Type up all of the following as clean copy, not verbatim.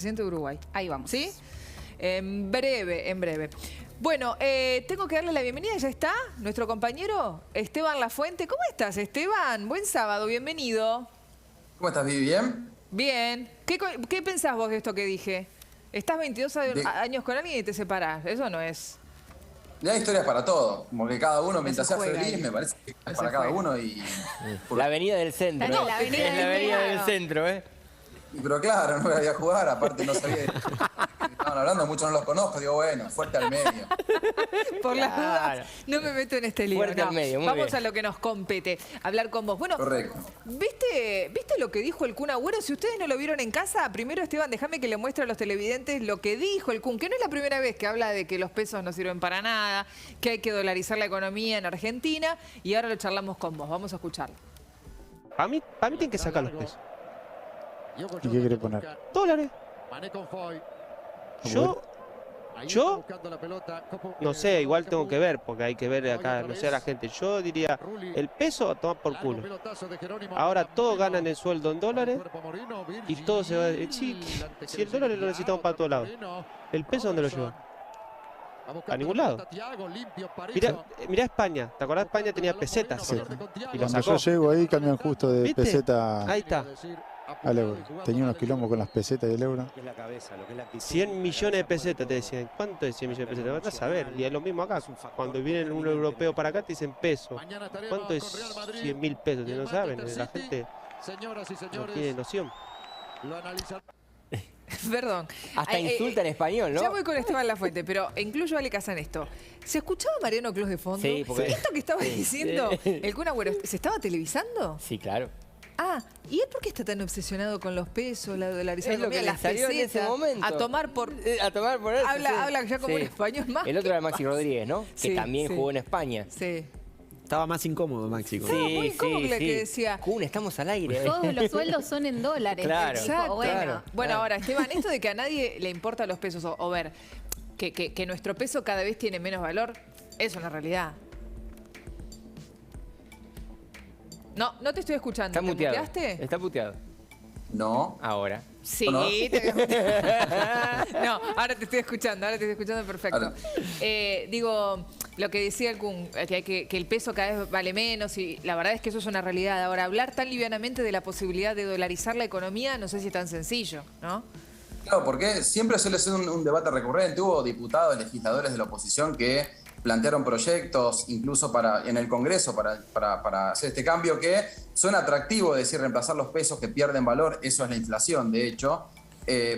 Presidente de Uruguay. Ahí vamos. ¿Sí? En breve, en breve. Bueno, tengo que darle la bienvenida, ya está, nuestro compañero Esteban Lafuente. ¿Cómo estás, Esteban? Buen sábado, bienvenido. ¿Cómo estás, Vivi? ¿Bien? Bien. ¿Qué pensás vos de esto que dije? Estás 22 años con alguien y te separás. Eso no es... Ya hay historias para todo, como que cada uno, mientras sea feliz, me parece que es para cada uno y... La avenida del centro. No, la avenida es la avenida del centro, Pero claro, no me la voy a jugar, aparte no sabía de qué estaban hablando, muchos no los conozco, digo, bueno, fuerte al medio. Por las dudas, no me meto en este lío. Fuerte al medio, muy Vamos bien. a lo que nos compete, hablar con vos. Bueno, Correcto. ¿viste lo que dijo el Kun Agüero? Si ustedes no lo vieron en casa, primero, Esteban, déjame que le muestre a los televidentes lo que dijo el Kun, que no es la primera vez que habla de que los pesos no sirven para nada, que hay que dolarizar la economía en Argentina, y ahora lo charlamos con vos. Vamos a escucharlo. Para mí tienen que sacar los pesos. ¿Y qué quiere poner? Dólares. Yo no sé, igual tengo que ver, porque hay que ver acá, no sé, a la gente. Yo diría, el peso a tomar por culo. Ahora todos ganan el sueldo en dólares y todo se va... Sí, si el dólar lo necesitamos para todos lados. ¿El peso dónde lo lleva? A ningún lado. Mirá España. ¿Te acordás? España tenía pesetas. Sí. Y lo Cuando sacó. yo llego ahí cambian justo de ¿Viste? peseta Ahí está. al euro. Tenía unos quilombos con las pesetas y el euro. 100 millones de pesetas te decían. ¿Cuánto es 100 millones de pesetas? Vas a saber. Y es lo mismo acá. Cuando viene un europeo para acá te dicen peso. ¿Cuánto es 100.000 pesos? No saben. La gente no tiene noción. Perdón. Hasta insulta en español, ¿no? Ya voy con Esteban Lafuente, pero incluyo a Ale Casán esto. ¿Se escuchaba a Mariano Clos de fondo? Sí, porque... ¿Esto que estaba diciendo el Kun Agüero, se estaba televisando? Sí, claro. Ah, ¿y él por qué está tan obsesionado con los pesos, la dolarización, Es lo que le las salió en ese pesetas? momento. A tomar por... A tomar por eso, Habla ya como un español más. El otro era Maxi Rodríguez, ¿no? Sí, que también sí. jugó en España. Sí. Estaba más incómodo, Maxi. Estaba muy incómodo que decía... Kun, estamos al aire. Todos los sueldos son en dólares. Claro. Dijo, Exacto. bueno. Bueno, ahora, Esteban, esto de que a nadie le importan los pesos, o ver, que nuestro peso cada vez tiene menos valor, es una realidad. No te estoy escuchando. Está ¿Te muteado. muteaste? Está muteado. No. Ahora. Sí, ¿O no? No, ahora te estoy escuchando perfecto. Ahora. Digo, lo que decía el Kun, que el peso cada vez vale menos y la verdad es que eso es una realidad. Ahora, hablar tan livianamente de la posibilidad de dolarizar la economía, no sé si es tan sencillo, ¿no? Claro, porque siempre suele ser un debate recurrente. Hubo diputados, legisladores de la oposición que plantearon proyectos, incluso en el Congreso, para hacer este cambio, que suena atractivo decir reemplazar los pesos que pierden valor, eso es la inflación, de hecho,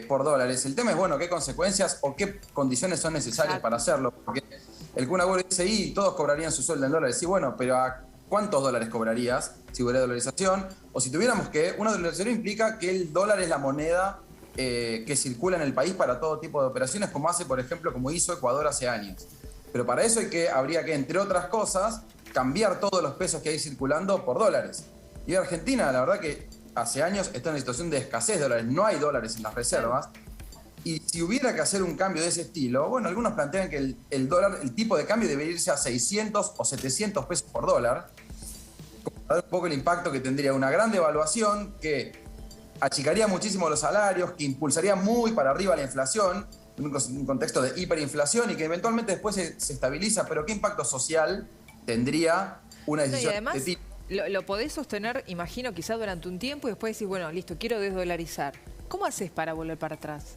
por dólares. El tema es, bueno, qué consecuencias o qué condiciones son necesarias para hacerlo, porque el Kun Agüero dice, y todos cobrarían su sueldo en dólares. Sí, bueno, pero ¿a cuántos dólares cobrarías si hubiera dolarización? O si tuviéramos que, una dolarización implica que el dólar es la moneda que circula en el país para todo tipo de operaciones, como hace, por ejemplo, como hizo Ecuador hace años. Pero para eso habría que, entre otras cosas, cambiar todos los pesos que hay circulando por dólares. Y Argentina, la verdad que hace años está en una situación de escasez de dólares, no hay dólares en las reservas. Y si hubiera que hacer un cambio de ese estilo, bueno, algunos plantean que el dólar, el tipo de cambio debería irse a 600 o 700 pesos por dólar, para dar un poco el impacto que tendría una gran devaluación que achicaría muchísimo los salarios, que impulsaría muy para arriba la inflación, en un contexto de hiperinflación y que eventualmente después se estabiliza, pero ¿qué impacto social tendría una decisión y además, de tipo? lo podés sostener, imagino, quizás durante un tiempo y después decís, bueno, listo, quiero desdolarizar. ¿Cómo haces para volver para atrás?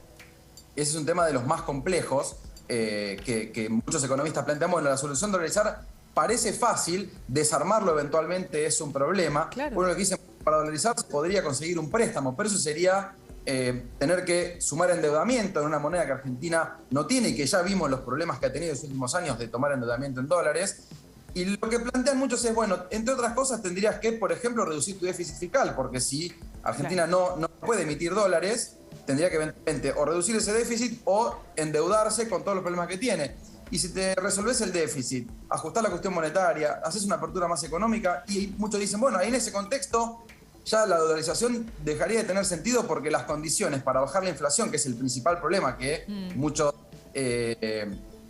Ese es un tema de los más complejos que muchos economistas plantean. Bueno, la solución de dolarizar parece fácil, desarmarlo eventualmente es un problema. Claro. Bueno, lo que dicen, para dolarizar se podría conseguir un préstamo, pero eso sería tener que sumar endeudamiento en una moneda que Argentina no tiene y que ya vimos los problemas que ha tenido en los últimos años de tomar endeudamiento en dólares. Y lo que plantean muchos es, bueno, entre otras cosas tendrías que, por ejemplo, reducir tu déficit fiscal, porque si Argentina no puede emitir dólares, tendría que eventualmente o reducir ese déficit o endeudarse con todos los problemas que tiene. Y si te resolvés el déficit, ajustás la cuestión monetaria, haces una apertura más económica, y muchos dicen, bueno, ahí en ese contexto ya la dolarización dejaría de tener sentido porque las condiciones para bajar la inflación, que es el principal problema que muchos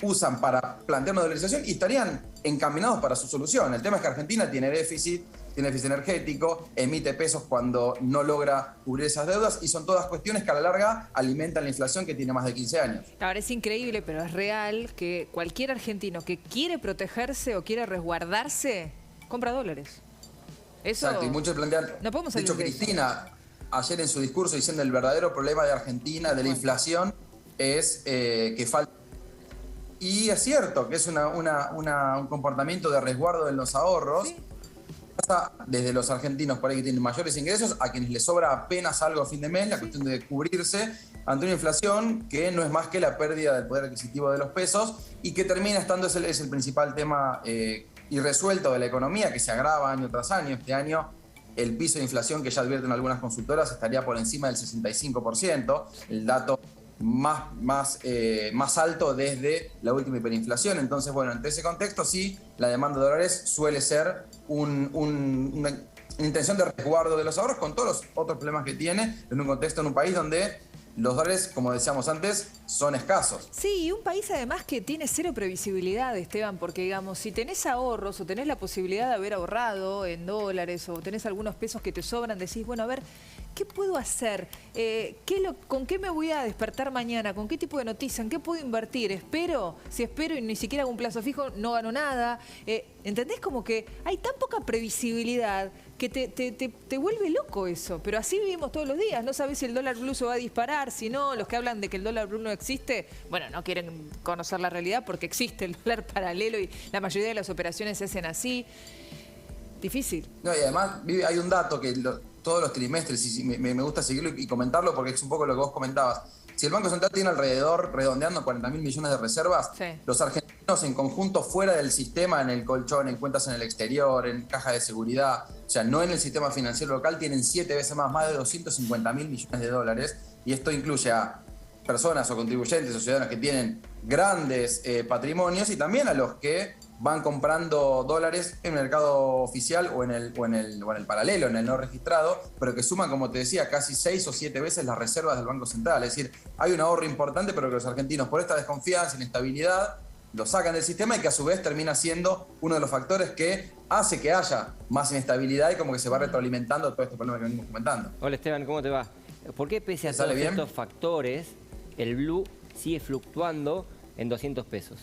usan para plantear una dolarización, y estarían encaminados para su solución. El tema es que Argentina tiene déficit, tiene déficit energético, emite pesos cuando no logra cubrir esas deudas y son todas cuestiones que a la larga alimentan la inflación que tiene más de 15 años. Ahora es increíble, pero es real que cualquier argentino que quiere protegerse o quiere resguardarse, compra dólares. Eso Exacto, y muchos plantean, no podemos de salir hecho de eso. Cristina ayer en su discurso diciendo el verdadero problema de Argentina, de la inflación, es que falta. Y es cierto que es un comportamiento de resguardo en los ahorros. Sí. Pasa desde los argentinos por ahí que tienen mayores ingresos a quienes les sobra apenas algo a fin de mes, la cuestión de cubrirse ante una inflación que no es más que la pérdida del poder adquisitivo de los pesos y que termina estando, es el principal tema irresuelto de la economía, que se agrava año tras año. Este año el piso de inflación que ya advierten algunas consultoras estaría por encima del 65%, el dato más alto desde la última hiperinflación. Entonces, bueno, entre ese contexto sí, la demanda de dólares suele ser una intención de resguardo de los ahorros con todos los otros problemas que tiene en un contexto, en un país donde los dólares, como decíamos antes, son escasos. Sí, y un país además que tiene cero previsibilidad, Esteban, porque digamos, si tenés ahorros o tenés la posibilidad de haber ahorrado en dólares o tenés algunos pesos que te sobran, decís, bueno, a ver, ¿qué puedo hacer? ¿Con qué me voy a despertar mañana? ¿Con qué tipo de noticia? ¿En qué puedo invertir? ¿Espero? Si espero y ni siquiera hago un plazo fijo, no gano nada. ¿Entendés? Como que hay tan poca previsibilidad que te vuelve loco eso. Pero así vivimos todos los días. No sabés si el dólar blue se va a disparar, si no. Los que hablan de que el dólar blue no existe, bueno, no quieren conocer la realidad porque existe el dólar paralelo y la mayoría de las operaciones se hacen así. Difícil. No, y además hay un dato que todos los trimestres, y me gusta seguirlo y comentarlo porque es un poco lo que vos comentabas. Si el Banco Central tiene alrededor, redondeando, 40.000 millones de reservas, sí, los argentinos en conjunto fuera del sistema, en el colchón, en cuentas en el exterior, en caja de seguridad, o sea, no en el sistema financiero local, tienen 7 veces más de 250.000 millones de dólares. Y esto incluye a personas o contribuyentes o ciudadanos que tienen grandes patrimonios y también a los que van comprando dólares en el mercado oficial o en el paralelo, en el no registrado, pero que suman, como te decía, casi 6 o 7 veces las reservas del Banco Central. Es decir, hay un ahorro importante, pero que los argentinos, por esta desconfianza, inestabilidad, lo sacan del sistema y que a su vez termina siendo uno de los factores que hace que haya más inestabilidad y como que se va retroalimentando todo este problema que venimos comentando. Hola Esteban, ¿cómo te va? ¿Por qué pese a ¿Te sale todos bien? estos factores, el blue sigue fluctuando en 200 pesos?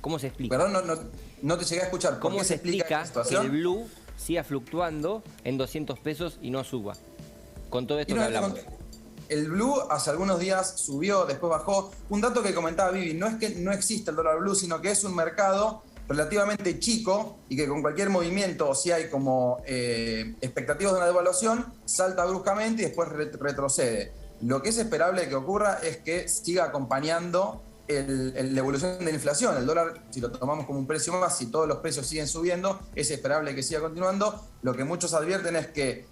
¿Cómo se explica? Perdón, no te llegué a escuchar. ¿Por ¿Cómo qué se explica esta que situación? el blue siga fluctuando en 200 pesos y no suba? Con todo esto Y que no, hablamos. el blue hace algunos días subió, después bajó. Un dato que comentaba Vivi, no es que no existe el dólar blue, sino que es un mercado relativamente chico y que con cualquier movimiento, o si hay como expectativas de una devaluación, salta bruscamente y después retrocede. Lo que es esperable que ocurra es que siga acompañando la evolución de la inflación. El dólar, si lo tomamos como un precio más, si todos los precios siguen subiendo, es esperable que siga continuando. Lo que muchos advierten es que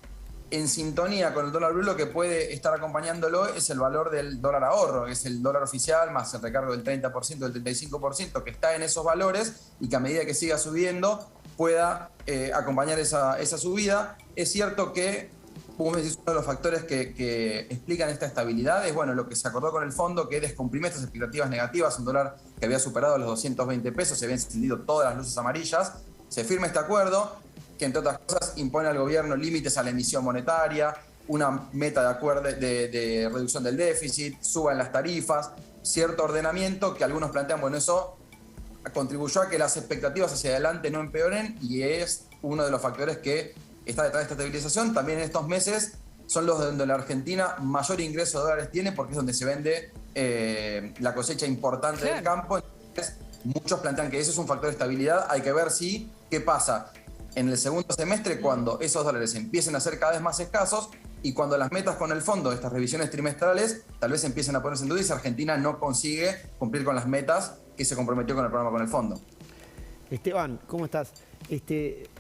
en sintonía con el dólar blue lo que puede estar acompañándolo es el valor del dólar ahorro, que es el dólar oficial más el recargo del 30%, del 35%, que está en esos valores y que a medida que siga subiendo pueda acompañar esa subida. Es cierto que, como decís, uno de los factores que explican esta estabilidad es, bueno, lo que se acordó con el fondo, que descomprime estas expectativas negativas, un dólar que había superado los 220 pesos, se habían encendido todas las luces amarillas. Se firma este acuerdo, que entre otras cosas impone al gobierno límites a la emisión monetaria, una meta de reducción del déficit, suban las tarifas, cierto ordenamiento que algunos plantean, bueno, eso contribuyó a que las expectativas hacia adelante no empeoren y es uno de los factores que está detrás de esta estabilización. También en estos meses son los donde la Argentina mayor ingreso de dólares tiene porque es donde se vende la cosecha importante del campo. Entonces, muchos plantean que eso es un factor de estabilidad. Hay que ver qué pasa en el segundo semestre cuando esos dólares empiecen a ser cada vez más escasos y cuando las metas con el fondo, estas revisiones trimestrales, tal vez empiecen a ponerse en duda y si Argentina no consigue cumplir con las metas que se comprometió con el programa con el fondo. Esteban, ¿cómo estás?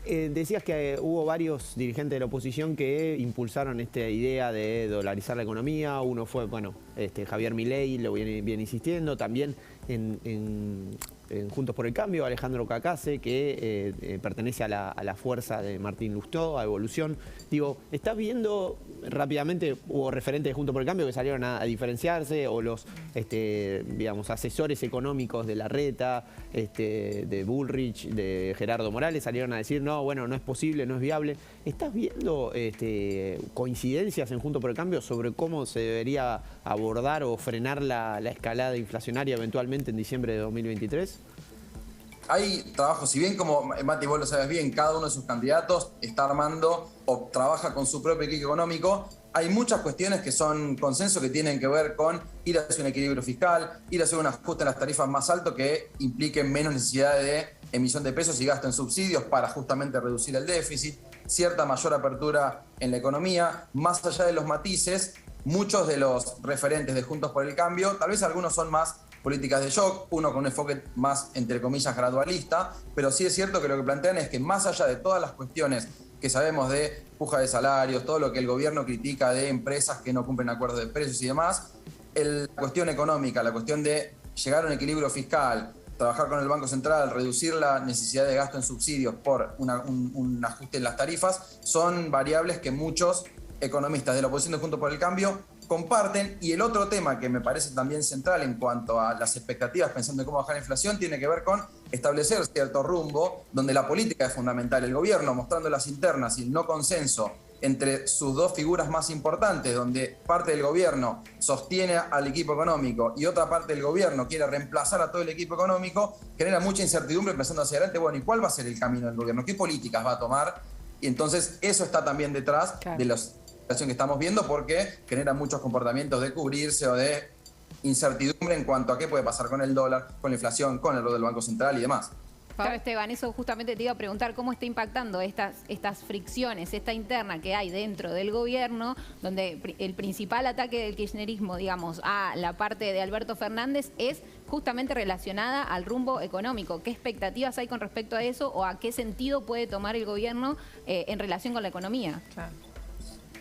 Decías que hubo varios dirigentes de la oposición que impulsaron esta idea de dolarizar la economía. Uno fue, bueno, Javier Milei, lo viene insistiendo. También en Juntos por el Cambio, Alejandro Cacase, que pertenece a la fuerza de Martín Lustó, a Evolución. Digo, ¿estás viendo rápidamente, hubo referentes de Juntos por el Cambio que salieron a diferenciarse, o los digamos, asesores económicos de Larreta, de Bullrich, de Gerardo Morales, salieron a decir, no, bueno, no es posible, no es viable. ¿Estás viendo coincidencias en Juntos por el Cambio sobre cómo se debería abordar o frenar la escalada inflacionaria eventualmente en diciembre de 2023? Hay trabajo, si bien como Mati, vos lo sabes bien, cada uno de sus candidatos está armando o trabaja con su propio equipo económico, hay muchas cuestiones que son consenso que tienen que ver con ir hacia un equilibrio fiscal, ir hacia un ajuste en las tarifas más alto que impliquen menos necesidad de emisión de pesos y gasto en subsidios para justamente reducir el déficit, cierta mayor apertura en la economía, más allá de los matices, muchos de los referentes de Juntos por el Cambio, tal vez algunos son más políticas de shock, uno con un enfoque más, entre comillas, gradualista, pero sí es cierto que lo que plantean es que más allá de todas las cuestiones que sabemos de puja de salarios, todo lo que el gobierno critica de empresas que no cumplen acuerdos de precios y demás, la cuestión económica, la cuestión de llegar a un equilibrio fiscal, trabajar con el Banco Central, reducir la necesidad de gasto en subsidios por un ajuste en las tarifas, son variables que muchos economistas de la oposición de Juntos por el Cambio comparten. Y el otro tema que me parece también central en cuanto a las expectativas pensando en cómo bajar la inflación tiene que ver con establecer cierto rumbo donde la política es fundamental. El gobierno mostrando las internas y el no consenso entre sus dos figuras más importantes, donde parte del gobierno sostiene al equipo económico y otra parte del gobierno quiere reemplazar a todo el equipo económico, genera mucha incertidumbre pensando hacia adelante, bueno, ¿y cuál va a ser el camino del gobierno? ¿Qué políticas va a tomar? Y entonces eso está también detrás de la situación que estamos viendo, porque genera muchos comportamientos de cubrirse o de incertidumbre en cuanto a qué puede pasar con el dólar, con la inflación, con el rol del Banco Central y demás. Claro, Esteban, eso justamente te iba a preguntar, ¿cómo está impactando estas fricciones, esta interna que hay dentro del gobierno, donde el principal ataque del kirchnerismo, digamos, a la parte de Alberto Fernández es justamente relacionada al rumbo económico? ¿Qué expectativas hay con respecto a eso o a qué sentido puede tomar el gobierno en relación con la economía? Claro.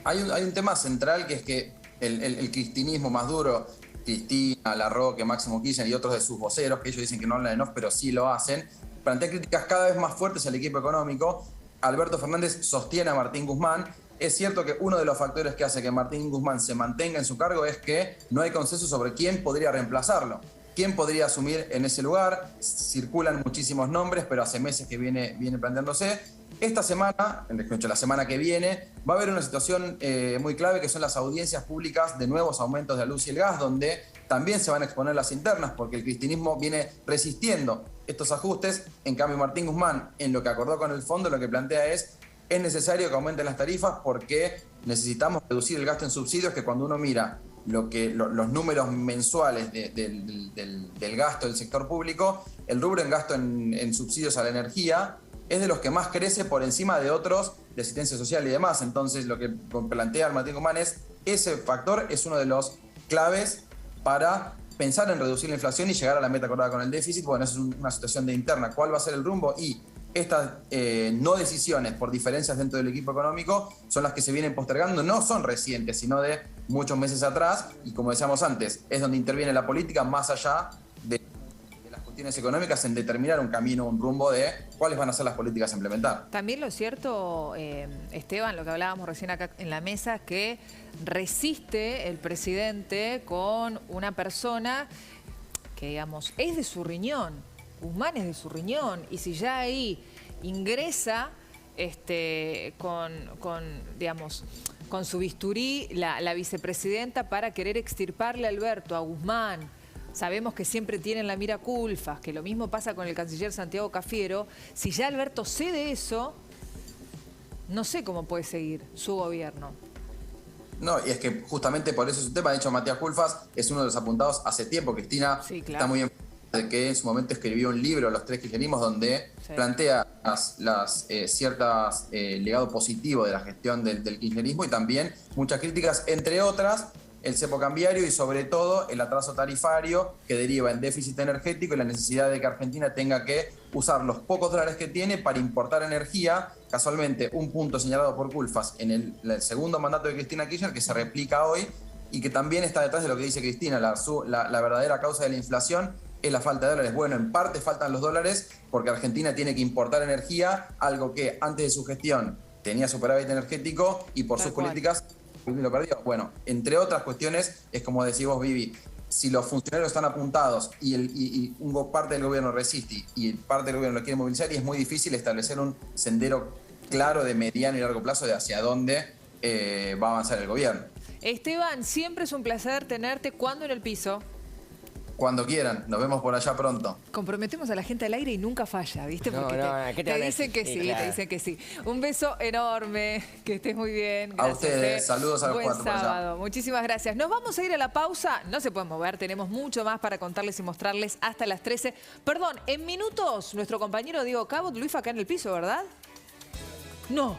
Hay un tema central que es que el cristinismo más duro, Cristina, Larroque, Máximo Kirchner y otros de sus voceros, que ellos dicen que no hablan de off, pero sí lo hacen, plantea críticas cada vez más fuertes al equipo económico. Alberto Fernández sostiene a Martín Guzmán. Es cierto que uno de los factores que hace que Martín Guzmán se mantenga en su cargo es que no hay consenso sobre quién podría reemplazarlo, quién podría asumir en ese lugar. Circulan muchísimos nombres, pero hace meses que viene planteándose. Esta semana, la semana que viene, va a haber una situación muy clave, que son las audiencias públicas de nuevos aumentos de la luz y el gas, donde también se van a exponer las internas, porque el cristinismo viene resistiendo estos ajustes. En cambio, Martín Guzmán, en lo que acordó con el fondo, lo que plantea es necesario que aumenten las tarifas porque necesitamos reducir el gasto en subsidios, que cuando uno mira los números mensuales del gasto del sector público, el rubro en gasto en subsidios a la energía es de los que más crece por encima de otros de asistencia social y demás. Entonces, lo que plantea Martín Guzmán es ese factor es uno de los claves para pensar en reducir la inflación y llegar a la meta acordada con el déficit. Bueno, esa es una situación de interna. ¿Cuál va a ser el rumbo? Y estas no decisiones por diferencias dentro del equipo económico son las que se vienen postergando, no son recientes, sino de muchos meses atrás. Y como decíamos antes, es donde interviene la política más allá de las cuestiones económicas en determinar un camino, un rumbo de cuáles van a ser las políticas a implementar. También lo cierto, Esteban, lo que hablábamos recién acá en la mesa, que resiste el presidente con una persona que, digamos, es de su riñón. Guzmán es de su riñón, y si ya ahí ingresa con su bisturí la vicepresidenta para querer extirparle a Alberto, a Guzmán. Sabemos que siempre tienen la mira Culfas, que lo mismo pasa con el canciller Santiago Cafiero. Si ya Alberto cede eso, no sé cómo puede seguir su gobierno. No, y es que justamente por eso es un tema. De hecho, Matías Culfas es uno de los apuntados hace tiempo. Cristina está muy bien, de que en su momento escribió un libro, Los Tres Kirchnerismos, donde plantea ciertas legado positivo de la gestión del kirchnerismo y también muchas críticas, entre otras, el cepo cambiario y sobre todo el atraso tarifario que deriva en déficit energético y la necesidad de que Argentina tenga que usar los pocos dólares que tiene para importar energía. Casualmente, un punto señalado por Culfas en el segundo mandato de Cristina Kirchner, que se replica hoy y que también está detrás de lo que dice Cristina. La verdadera causa de la inflación es la falta de dólares. Bueno, en parte faltan los dólares porque Argentina tiene que importar energía, algo que antes de su gestión tenía superávit energético y por sus políticas lo perdió. Bueno, entre otras cuestiones, es como decís vos, Vivi, si los funcionarios están apuntados y parte del gobierno resiste y parte del gobierno lo quiere movilizar, y es muy difícil establecer un sendero claro de mediano y largo plazo de hacia dónde va a avanzar el gobierno. Esteban, siempre es un placer tenerte. ¿Cuándo en el piso? Cuando quieran, nos vemos por allá pronto. Comprometemos a la gente al aire y nunca falla, ¿viste? No, Porque ¿qué te van a dicen que decir? sí, Sí, claro. te dicen que sí. Un beso enorme, que estés muy bien. Gracias, A ustedes, saludos a los Buen cuatro por allá. sábado, muchísimas gracias. Nos vamos a ir a la pausa, no se pueden mover, tenemos mucho más para contarles y mostrarles hasta las 13. Perdón, en minutos, nuestro compañero Diego Cabot, Luis acá en el piso, ¿verdad? No.